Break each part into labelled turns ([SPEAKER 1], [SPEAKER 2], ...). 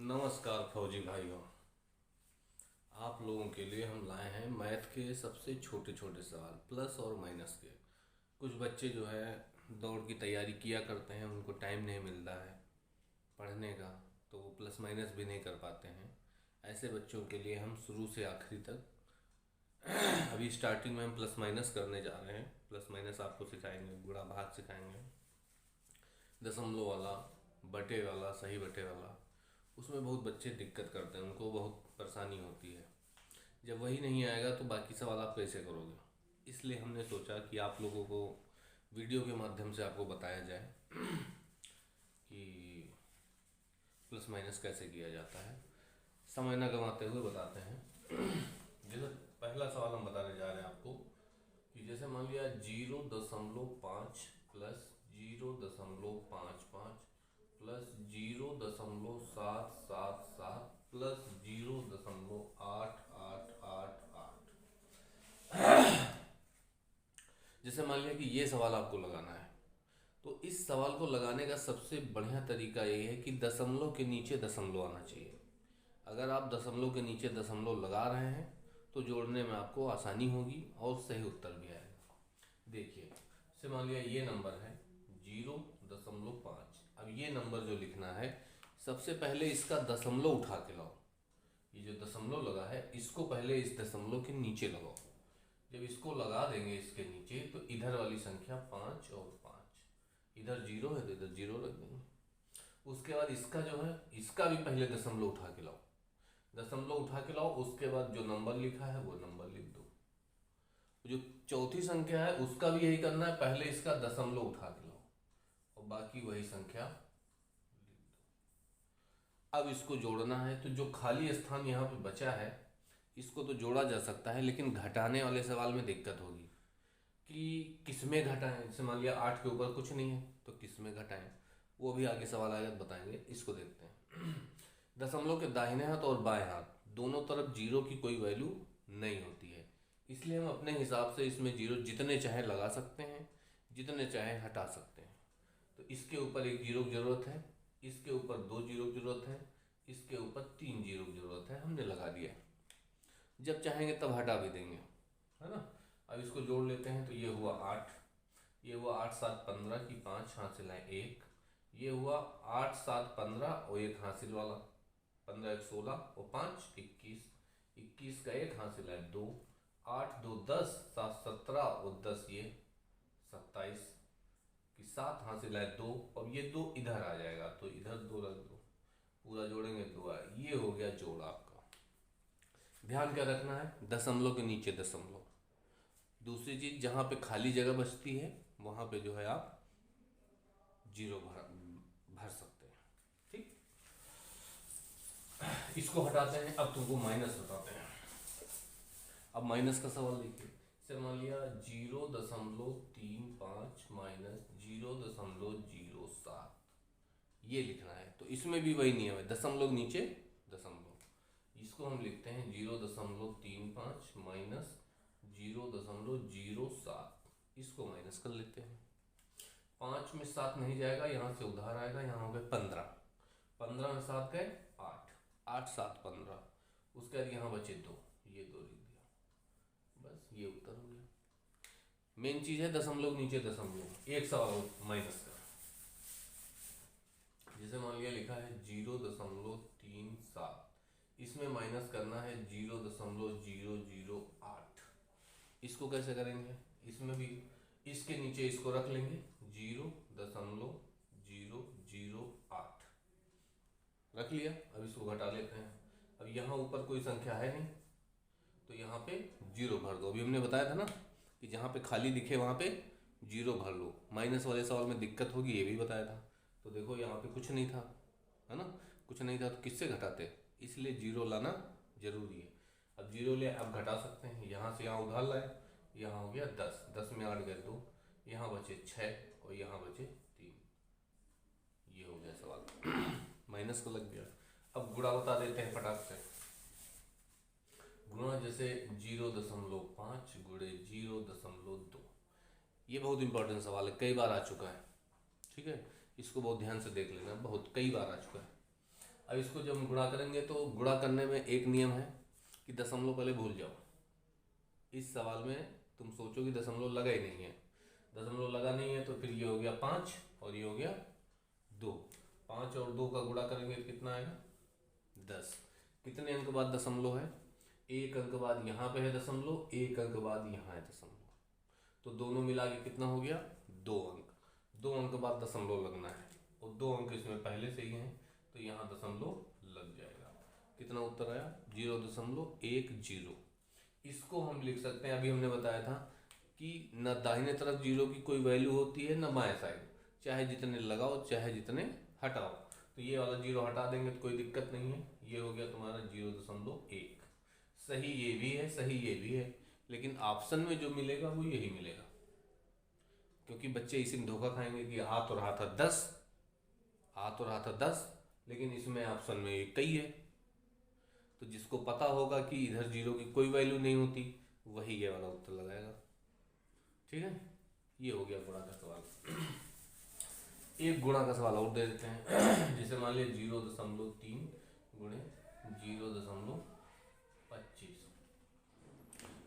[SPEAKER 1] नमस्कार फौजी भाइयों। आप लोगों के लिए हम लाए हैं मैथ के सबसे छोटे छोटे सवाल प्लस और माइनस के। कुछ बच्चे जो है दौड़ की तैयारी किया करते हैं, उनको टाइम नहीं मिलता है पढ़ने का, तो वो प्लस माइनस भी नहीं कर पाते हैं। ऐसे बच्चों के लिए हम शुरू से आखिरी तक अभी स्टार्टिंग में हम प्लस माइनस करने जा रहे हैं। प्लस माइनस आपको सिखाएंगे, गुणा भाग सिखाएंगे, दशमलव वाला, बटे वाला, सही बटे वाला। उसमें बहुत बच्चे दिक्कत करते हैं, उनको बहुत परेशानी होती है। जब वही नहीं आएगा तो बाकी सवाल आप कैसे करोगे। इसलिए हमने सोचा कि आप लोगों को वीडियो के माध्यम से आपको बताया जाए कि प्लस माइनस कैसे किया जाता है। समय न गंवाते हुए बताते हैं। जैसे पहला सवाल हम बताने जा रहे हैं आपको कि जैसे मान लिया 0.5 प्लस 0.55 प्लस 0.777 प्लस 0.8888। जैसे मान लिया कि ये सवाल आपको लगाना है, तो इस सवाल को लगाने का सबसे बढ़िया तरीका ये है कि दशमलव के नीचे दशमलव आना चाहिए। अगर आप दशमलव के नीचे दशमलव लगा रहे हैं तो जोड़ने में आपको आसानी होगी और सही उत्तर भी आएगा। देखिए, जैसे मान लिया ये नंबर है 0.5। अब ये नंबर जो लिखना है, सबसे पहले इसका दशमलव उठा के लाओ। ये जो दशमलव लगा है इसको पहले इस दशमलव के नीचे लगाओ। जब इसको लगा देंगे इसके नीचे तो इधर वाली संख्या 5 और 5, इधर 0 है तो इधर 0 रख देंगे। उसके बाद इसका जो है इसका भी पहले दशमलव उठा के लाओ। दशमलव उठा के लाओ, उसके बाद जो नंबर लिखा है वो नंबर लिख दो। जो चौथी संख्या है उसका भी यही करना है, पहले इसका दशमलव उठा के लाओ और बाकी वही संख्या। अब इसको जोड़ना है तो जो खाली स्थान यहाँ पे बचा है इसको तो जोड़ा जा सकता है, लेकिन घटाने वाले सवाल में दिक्कत होगी कि किसमें घटाएं। जैसे मान लिया 8 के ऊपर कुछ नहीं है तो किसमें घटाएं, वो भी आगे सवाल आएगा बताएंगे। इसको देखते हैं। दशमलव के दाहिने हाथ और बाएं हाथ दोनों तरफ जीरो की कोई वैल्यू नहीं होती है, इसलिए हम अपने हिसाब से इसमें जीरो जितने चाहे लगा सकते हैं, जितने चाहे हटा सकते हैं। तो इसके ऊपर एक जीरो की जरूरत है, इसके ऊपर 2 जीरो की जरूरत है, इसके ऊपर 3 जीरो की जरूरत है, हमने लगा दिया। जब चाहेंगे तब हटा भी देंगे, है ना। अब इसको जोड़ लेते हैं तो ये हुआ 8, ये हुआ 8 7 15 की 5 हासिल है 1, ये हुआ 8 7 15 और एक हासिल वाला 15 1 16 और 5 21, 21 का एक हासिल है 2, 8 2 10 7 17 और 10 ये 27 की 7 हासिल है 2, और ये 2 इधर आ जाएगा तो इधर 2 रख दो, पूरा जोड़ेंगे 2 आए। ये हो गया जोड़ आपका। ध्यान क्या रखना है, दशमलव के नीचे दशमलव। दूसरी चीज, जहां पे खाली जगह बचती है वहां पे जो है आप जीरो भर सकते हैं। ठीक, इसको हटाते हैं। अब तुमको माइनस बताते हैं। अब माइनस का सवाल देखिए। से मान लिया 0.35 माइनस 0.07 ये लिखना है, तो इसमें भी वही नियम है, दशमलव नीचे दशमलव। इसको हम लिखते हैं 0.35 माइनस 0.07। इसको माइनस कर लेते हैं। 5 में 7 नहीं जाएगा, यहाँ से उधार आएगा, यहाँ हो गए 15, 15 में 7 गए 8, 8 7 15, उसके बाद यहाँ बचे 2, ये 2 लिख दिया, बस ये उत्तर हो गया। मेन चीज है दशमलव नीचे दशमलव। एक सवाल माइनस का, जैसे मान लिया लिखा है 0.37, इसमें माइनस करना है 0.008। इसको कैसे करेंगे, इसमें भी इसके नीचे इसको रख लेंगे 0.008 रख लिया। अब इसको घटा लेते हैं। अब यहाँ ऊपर कोई संख्या है नहीं तो यहाँ पे जीरो भर दो। अभी हमने बताया था ना कि जहाँ पे खाली दिखे वहाँ पे जीरो भर लो। माइनस वाले सवाल में दिक्कत होगी, ये भी बताया था। तो देखो यहाँ पे कुछ नहीं था, है ना, कुछ नहीं था तो किससे घटाते, इसलिए जीरो लाना जरूरी है। अब जीरो ले, अब घटा सकते हैं। यहाँ से यहाँ उधार लाए, यहाँ हो गया 10, 10 में 8 गए 2, यहाँ बचे 6 और यहाँ बचे 3। ये हो गया सवाल। माइनस को लग गया। अब गुणा बता देते हैं फटाक से। गुणा जैसे 0.5 गुणे 0.2। ये बहुत इंपॉर्टेंट सवाल है, कई बार आ चुका है। ठीक है, इसको बहुत ध्यान से देख लेना, बहुत कई बार आ चुका है। अब इसको जब हम गुणा करेंगे तो गुणा करने में एक नियम है कि दशमलव पहले भूल जाओ। इस सवाल में तुम सोचो कि दशमलव लगा ही नहीं है, दशमलव लगा नहीं है तो फिर ये हो गया 5 और ये हो गया 2। 5 और 2 का गुणा करेंगे तो कितना आएगा 10। कितने अंक बाद दशमलव है, एक अंक बाद यहाँ पे है दशमलव, एक अंक बाद यहाँ है दशमलव, तो दोनों मिला के कितना हो गया 2 अंक। 2 अंक बाद दशमलव लगना है और 2 अंक इसमें पहले से ही हैं तो यहाँ दशमलव लग जाएगा। कितना उत्तर आया 0.10। इसको हम लिख सकते हैं, अभी हमने बताया था कि न दाहिने तरफ जीरो की कोई वैल्यू होती है न बाएं साइड, चाहे जितने लगाओ चाहे जितने हटाओ। तो ये वाला जीरो हटा देंगे तो कोई दिक्कत नहीं है, ये हो गया तुम्हारा 0.1। सही ये भी है, सही ये भी है, लेकिन ऑप्शन में जो मिलेगा वो यही मिलेगा, क्योंकि बच्चे इसी में धोखा खाएंगे कि हाथ और हाथ 10, हाथ और हाथ 10, लेकिन इसमें ऑप्शन में एक ही है। तो जिसको पता होगा कि इधर जीरो की कोई वैल्यू नहीं होती वही ये वाला उत्तर लगाएगा। ठीक है, ये हो गया गुणा का सवाल। एक गुणा का सवाल और दे देते हैं। जैसे मान लिया 0.3 गुणे 0.25,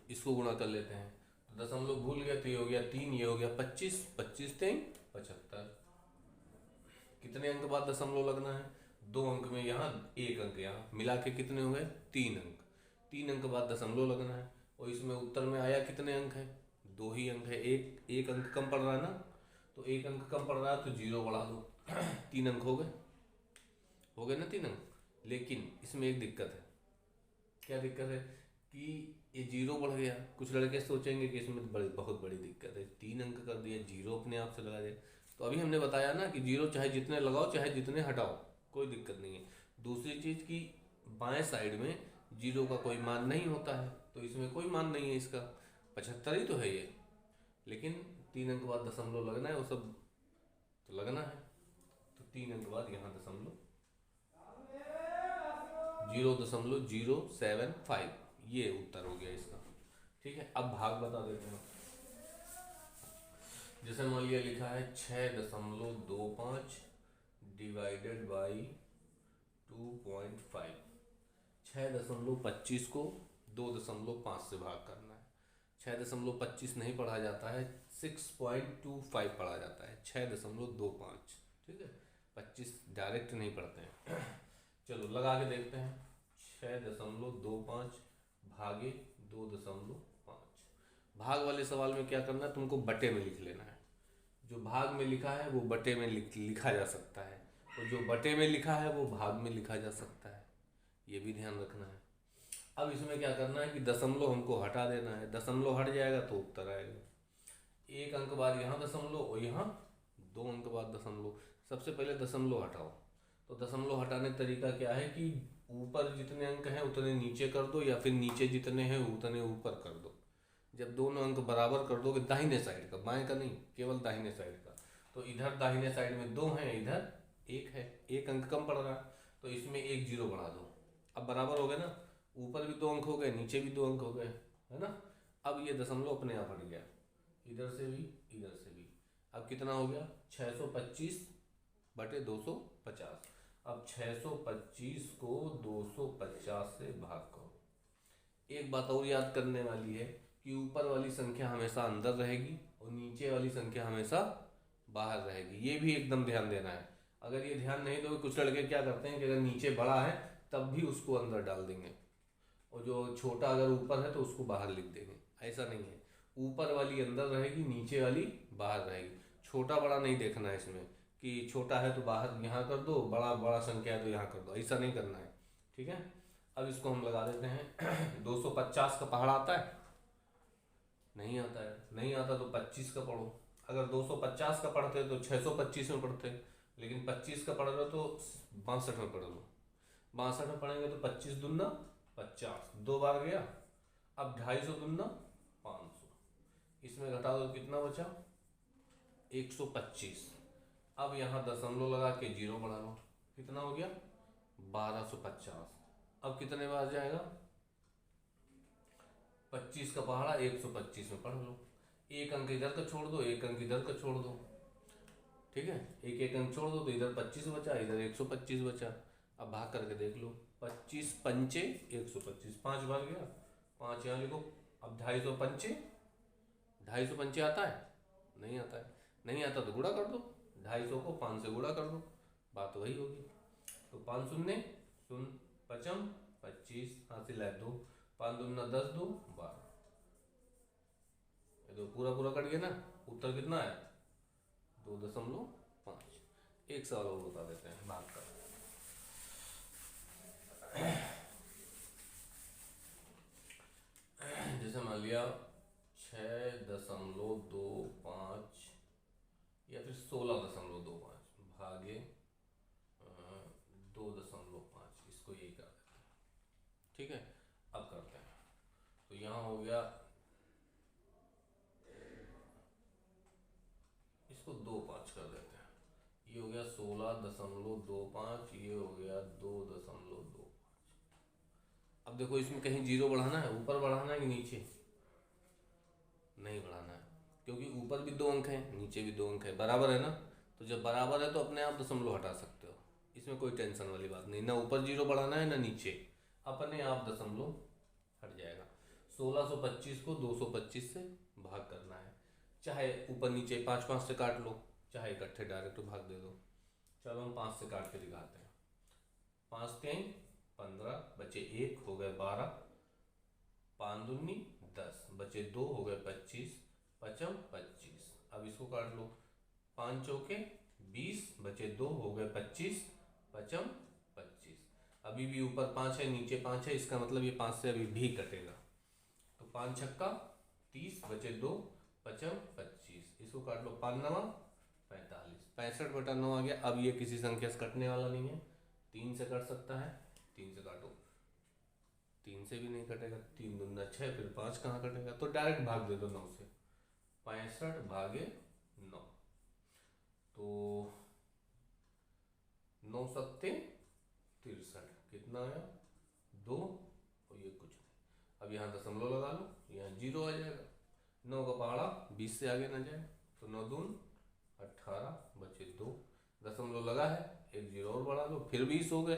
[SPEAKER 1] इसको गुणा कर लेते हैं। तो दशमलव भूल गए तो ये हो गया 3, ये हो गया 25, 25 3 75। कितने अंक बाद दशमलव लगना है, 2 अंक में यहाँ, 1 अंक यहाँ, मिला के कितने हो गए 3 अंक। 3 अंक बाद दशमलव लगना है और इसमें उत्तर में आया कितने अंक है, 2 ही अंक है। एक अंक कम पड़ रहा है ना, तो 1 अंक कम पड़ रहा है तो 0 बढ़ा दो। 3 अंक हो गए ना 3 अंक। लेकिन इसमें एक दिक्कत है, क्या दिक्कत है कि ये 0 बढ़ गया। कुछ लड़के सोचेंगे कि इसमें बहुत बड़ी दिक्कत है, 3 अंक कर दिया, 0 अपने आप से लगा दिया। तो अभी हमने बताया ना कि 0 चाहे जितने लगाओ चाहे जितने हटाओ कोई दिक्कत नहीं है। दूसरी चीज़ की बाएं साइड में 0 का कोई मान नहीं होता है, तो इसमें कोई मान नहीं है इसका, 75 ही तो है ये। लेकिन 3 अंक बाद दशमलव लगना है, वो सब तो लगना है। तो 3 अंक बाद यहाँ दशमलव 0.075, ये उत्तर हो गया इसका। ठीक है, अब भाग बता देते हैं। जैसे मान लिया लिखा है 6.25 डिवाइडेड बाई 2.5। 6.25 को 2.5 से भाग करना है। 6.25 नहीं पढ़ा जाता है, 6.25 पढ़ा जाता है, 6.25। ठीक है, 25 डायरेक्ट नहीं पढ़ते हैं। चलो लगा के देखते हैं। 6.25 भागे 2.5। भाग वाले सवाल में क्या करना है, तुमको बटे में लिख लेना है। जो भाग में लिखा है वो बटे में लिखा जा सकता है, और जो बटे में लिखा है वो भाग में लिखा जा सकता है, ये भी ध्यान रखना है। अब इसमें क्या करना है कि दशमलव हमको हटा देना है। दशमलव हट जाएगा तो उत्तर आएगा। 1 अंक बाद यहाँ दशमलव और यहाँ 2 अंक बाद दशमलव। सबसे पहले दशमलव हटाओ। तो दशमलव हटाने का तरीका क्या है कि ऊपर जितने अंक हैं उतने नीचे कर दो, या फिर नीचे जितने हैं उतने ऊपर कर दो। जब दोनों अंक बराबर कर दोगे, दाहिने साइड का, बाएं का नहीं, केवल दाहिने साइड का, तो इधर दाहिने साइड में 2 हैं, इधर 1 है, 1 अंक कम पड़ रहा है, तो इसमें 1 0 बढ़ा दो। अब बराबर हो गए ना, ऊपर भी 2 अंक हो गए, नीचे भी 2 अंक हो गए, है ना। अब ये दशमलव अपने आप हट गया, इधर से भी इधर से भी। अब कितना हो गया 625 बटे 250। अब 625 को 250 से भाग करो। एक बात और याद करने वाली है कि ऊपर वाली संख्या हमेशा अंदर रहेगी और नीचे वाली संख्या हमेशा बाहर रहेगी, ये भी एकदम ध्यान देना है। अगर ये ध्यान नहीं दोगे, कुछ लड़के क्या करते हैं कि अगर नीचे बड़ा है तब भी उसको अंदर डाल देंगे, और जो छोटा अगर ऊपर है तो उसको बाहर लिख देंगे। ऐसा नहीं है, ऊपर वाली अंदर रहेगी, नीचे वाली बाहर रहेगी। छोटा बड़ा नहीं देखना है इसमें कि छोटा है तो बाहर यहाँ कर दो, बड़ा संख्या है तो यहाँ कर दो, ऐसा नहीं करना है। ठीक है, अब इसको हम लगा देते हैं। 250 का पहाड़ आता है, नहीं आता है, नहीं आता तो 25 का पढ़ो। अगर 250 का पढ़ते तो 625 में पढ़ते, लेकिन 25 का पढ़ रहे हो तो 62 में पढ़ लो। 62 में पढ़ेंगे तो 25 दूना 50, 2 बार गया। अब 250 दूना 500, इसमें घटा दो कितना बचा 125। अब यहाँ दशमलव लगा के 0 बढ़ा लो, कितना हो गया 1250। अब कितने बार जाएगा 25 का पहाड़ा 125 में पढ़ लो। 1 अंक इधर का छोड़ दो, 1 अंक इधर का छोड़ दो। ठीक है, 1 अंक छोड़ दो तो इधर 25 बचा, इधर 125 बचा। अब भाग करके देख लो, 25 पंचे 125, 5 बार गया, 5 यहाँ लिखो। अब 250 पंचे, 250 पंचे आता है? नहीं आता है। नहीं आता तो गुणा कर दो, 250 को 5 से गुणा कर दो, बात वही होगी। तो 5 शून्य शून्य, पचम 25, हासिल है 2, 5 दूना 10, 2 12, ये तो पूरा पूरा कट गया ना। उत्तर कितना है? 2.5। एक सवाल और बता देते हैं भाग का। जैसे मान लिया 6.25 या फिर 16.25 भागे 2.5, इसको यही कर देते हैं। ठीक है, अब करते हैं। तो यहाँ हो गया, इसको 2.5 कर देते हैं। ये हो गया 16.25, ये हो गया 2.25। अब देखो इसमें कहीं जीरो बढ़ाना है, ऊपर बढ़ाना है कि नीचे? नहीं बढ़ाना है, क्योंकि ऊपर भी 2 अंक हैं, नीचे भी 2 अंक है, बराबर है ना। तो जब बराबर है तो अपने आप दशमलव हटा सकते हो, इसमें कोई टेंशन वाली बात नहीं। ना ऊपर जीरो बढ़ाना है ना नीचे, अपने आप दशमलव हट जाएगा। 1625 को 225 से भाग करना है, चाहे ऊपर नीचे 5 5 से काट लो, चाहे इकट्ठे डायरेक्ट भाग दे दो। चलो हम 5 से काट के दिखाते हैं। 5 3 15, बचे 1 हो गए 12, 5 दूनी 10, बचे 2 हो गए 25, पचम 25। अब इसको काट लो, 5 चौके 20, बचे 2 हो गए 25, पचम 25। अभी भी ऊपर 5 है नीचे 5 है, इसका मतलब ये 5 से अभी भी कटेगा। तो 5 छक्का 30, बचे 2, पचम 25। इसको काट लो, 5 9 45, 65/9 आ गया। अब ये किसी संख्या से कटने वाला नहीं है, 3 से कट सकता है, 3 से काटो, 3 से भी नहीं कटेगा, 3 दूना 6, फिर 5 कहाँ कटेगा? तो डायरेक्ट भाग दे दो 9 से, 65 भागे 9, तो 9 सत्ते 63, कितना आया? 2, और ये कुछ नहीं। अब यहाँ दशमलव लगा लो, यहाँ जीरो आ जाएगा। 9 का पहाड़ा 20 से आगे ना जाए, तो 9 दून 18, बचे 2, दशमलव लगा है, एक जीरो और बढ़ा लो, फिर 20 हो गए,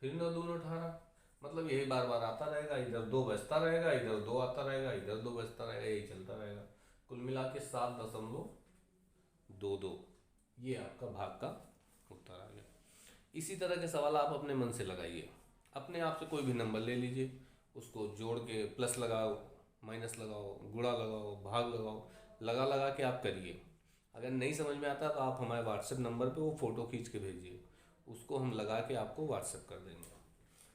[SPEAKER 1] फिर 9 दून 18। मतलब यही बार बार आता रहेगा, इधर 2 बचता रहेगा, इधर 2 आता रहेगा, इधर 2 बचता रहेगा, यही चलता रहेगा। कुल मिला के 7.22, ये आपका भाग का उत्तर आ गया। इसी तरह के सवाल आप अपने मन से लगाइए, अपने आप से कोई भी नंबर ले लीजिए, उसको जोड़ के प्लस लगाओ, माइनस लगाओ, गुणा लगाओ, भाग लगाओ, लगा लगा के आप करिए। अगर नहीं समझ में आता तो आप हमारे व्हाट्सएप नंबर पे वो फ़ोटो खींच के भेजिए, उसको हम लगा के आपको व्हाट्सएप कर देंगे।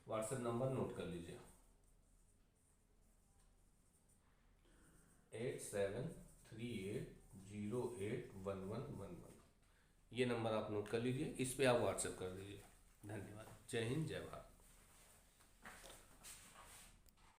[SPEAKER 1] व्हाट्सएप नंबर नोट कर लीजिए, 8738081111। ये नंबर आप नोट कर लीजिए, इस पे आप व्हाट्सएप कर दीजिए। धन्यवाद। जय हिंद, जय भारत।